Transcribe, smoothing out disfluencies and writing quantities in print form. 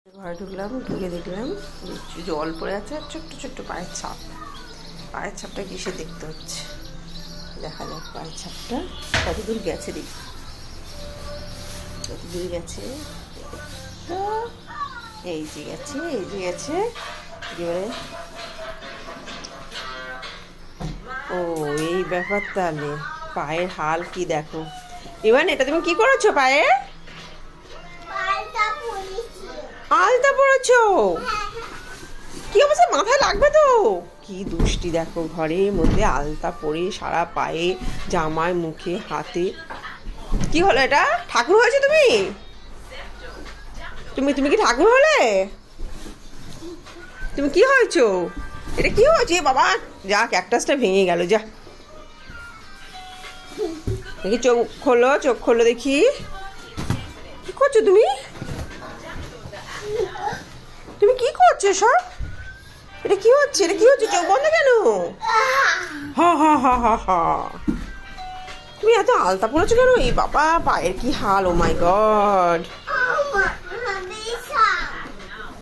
ঘরে ঢুকলাম, ঢুকে দেখলাম জল পড়ে আছে, ছোট্ট ছোট্ট পায়ের ছাপ। পায়ের ছাপটা কিসে দেখতে হচ্ছে, দেখা যাক পায়ের ছাপটা কতদূর গেছে, দেখি কতদূর গেছে। এই যে গেছে, এই যে গেছে এবারে। ও এই ব্যাপার, তাহলে পায়ের হাল কি দেখো। এবার এটা তুমি কি করেছো পায়ে? আলতা পড়েছো? কি অবস্থা, মাথায় লাগবে তো। কি দুষ্টি দেখো, ঘরের মধ্যে আলতা পরে সারা পায়ে, জামায়, মুখে, হাতে। কি হলো এটা? ঠাকুর হয়েছে তুমি? তুমি তুমি কি ঠাকুর হলে? তুমি কি হয়েছো? এটা কি হয়েছে বাবা? যা, ক্যাকটাসটা ভেঙে গেল। যা দেখি, চোখ খোলো, চোখ খোলো দেখি। কি করছো তুমি? তুমি কি করছো সব? এটা কি হচ্ছে? এটা কি হচ্ছে? চোখ বন্ধ কেন? হা হা হা হা হা। তুমি এত আলতা পড়েছো কেন? এই বাবা, পায়ের কি হাল! ও মাই গড!